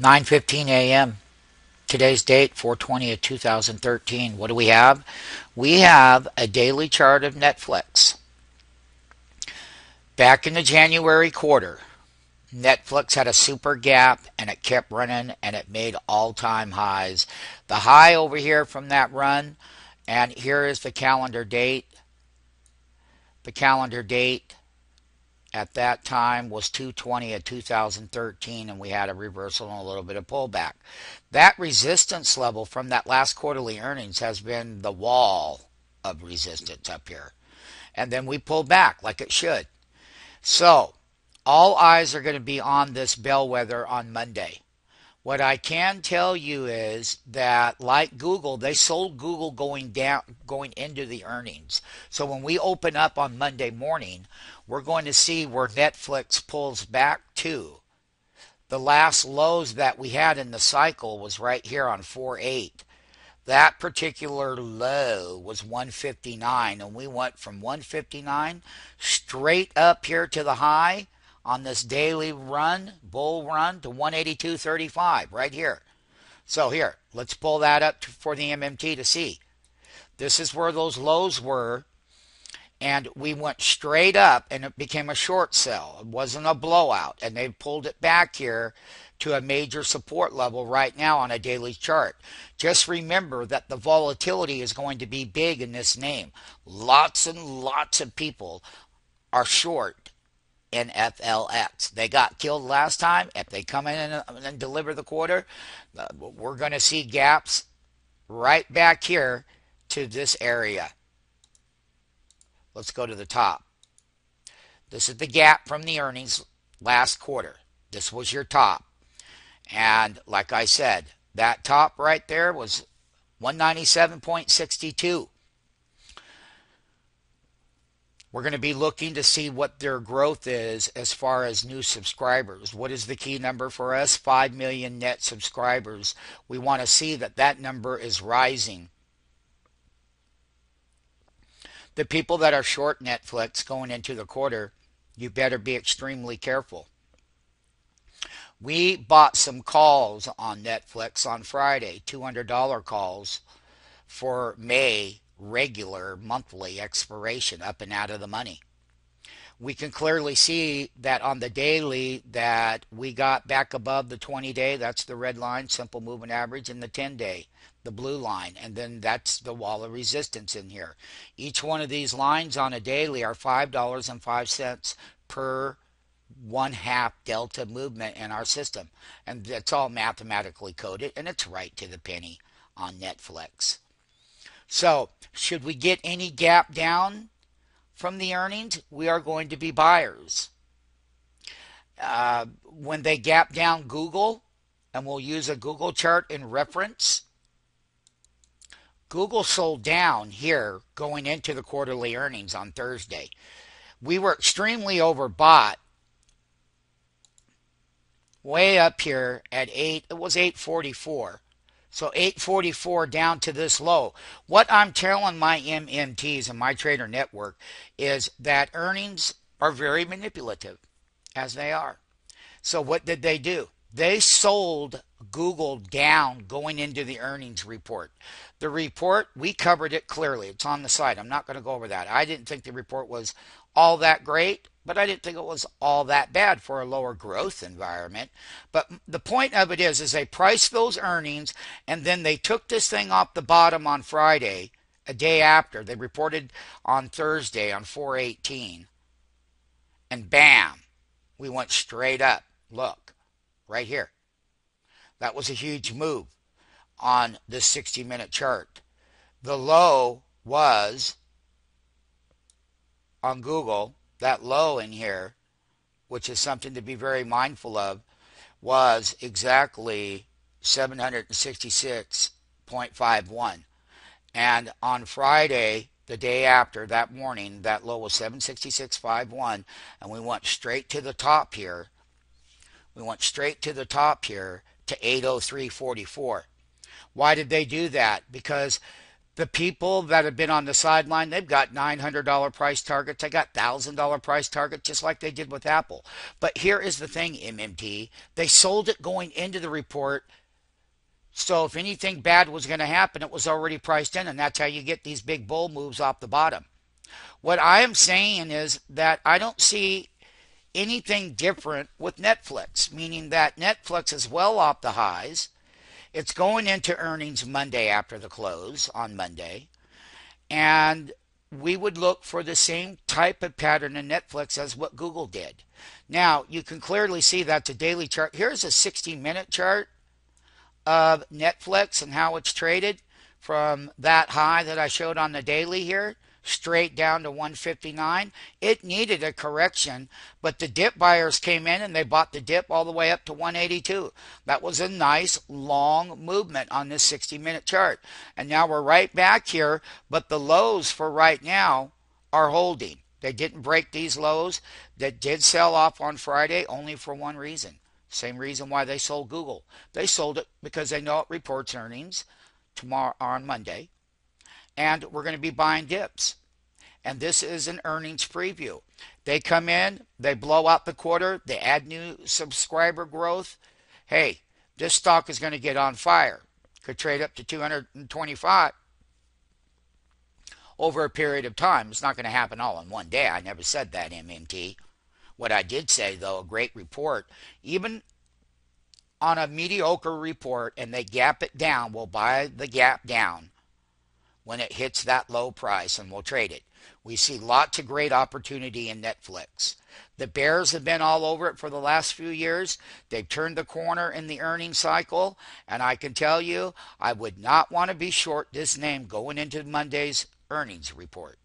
9:15 a.m. Today's date, 4/20 of 2013. What do we have? We have a daily chart of Netflix. Back in the January quarter, Netflix had a super gap and it kept running and it made all-time highs. The high over here from that run, and here is the calendar date. The calendar date at that time was 2/20 of 2013, and we had a reversal and a little bit of pullback. That resistance level from that last quarterly earnings has been the wall of resistance up here. And then we pulled back like it should. So all eyes are going to be on this bellwether on Monday. What I can tell you is that, like Google, they sold Google going into the earnings. So when we open up on Monday morning, we're going to see where Netflix pulls back to. The last lows that we had in the cycle was right here on 4.8. That particular low was 159, and we went from 159 straight up here to the high on this daily run, bull run, to 182.35 right here. So here, let's pull that up for the MMT to see. This is where those lows were, and we went straight up, and it became a short sell. It wasn't a blowout, and they pulled it back here to a major support level right now on a daily chart. Just remember that the volatility is going to be big in this name. Lots and lots of people are short NFLX. They got killed last time. If they come in and deliver the quarter, we're going to see gaps right back here to this area. Let's go to the top. This is the gap from the earnings last quarter. This was your top. And like I said, that top right there was 197.62. We're going to be looking to see what their growth is as far as new subscribers. What is the key number for us? 5 million net subscribers. We want to see that that number is rising. The people that are short Netflix going into the quarter, you better be extremely careful. We bought some calls on Netflix on Friday, $200 calls for May regular monthly expiration, up and out of the money. We can clearly see that on the daily that we got back above the 20-day, that's the red line, simple moving average, and the 10-day, the blue line, and then that's the wall of resistance in here. Each one of these lines on a daily are $5.05 per 1/2 delta movement in our system, and that's all mathematically coded, and it's right to the penny on Netflix. So should we get any gap down from the earnings, we are going to be buyers. When they gap down Google, and we'll use a Google chart in reference, Google sold down here going into the quarterly earnings on Thursday. We were extremely overbought way up here at it was 844. So 844 down to this low. What I'm telling my MMTs and my trader network is that earnings are very manipulative, as they are. So what did they do? They sold Google down going into the earnings report. The report, we covered it clearly. It's on the site. I'm not going to go over that. I didn't think the report was all that great, but I didn't think it was all that bad for a lower growth environment. But the point of it is they priced those earnings, and then they took this thing off the bottom on Friday, a day after. They reported on Thursday on 4/18, and bam, we went straight up. Look, right here. That was a huge move on this 60-minute chart. The low was on Google, that low in here, which is something to be very mindful of, was exactly 766.51. And on Friday, the day after, that morning, that low was 766.51, and we went straight to the top here. We went straight to the top here to 803.44. Why did they do that? Because The people that have been on the sideline, they've got $900 price targets. They got $1,000 price targets, just like they did with Apple. But here is the thing, MMT. They sold it going into the report. So if anything bad was going to happen, it was already priced in. And that's how you get these big bull moves off the bottom. What I am saying is that I don't see anything different with Netflix, meaning that Netflix is well off the highs. It's going into earnings Monday after the close on Monday. And we would look for the same type of pattern in Netflix as what Google did. Now, you can clearly see that's a daily chart. Here's a 60-minute chart of Netflix and how it's traded from that high that I showed on the daily here straight down to 159. It needed a correction, but the dip buyers came in and they bought the dip all the way up to 182. That was a nice long movement on this 60-minute chart. And now we're right back here, but the lows for right now are holding. They didn't break these lows. That did sell off on Friday only for one reason. Same reason why they sold Google. They sold it because they know it reports earnings tomorrow on Monday. And we're going to be buying dips. And this is an earnings preview. They come in, they blow out the quarter, they add new subscriber growth. Hey, this stock is going to get on fire. Could trade up to 225 over a period of time. It's not going to happen all in one day. I never said that, MMT. What I did say, though, a great report, even on a mediocre report and they gap it down, we'll buy the gap down when it hits that low price and we'll trade it. We see lots of great opportunity in Netflix. The bears have been all over it for the last few years. They've turned the corner in the earnings cycle, and I can tell you, I would not want to be short this name going into Monday's earnings report.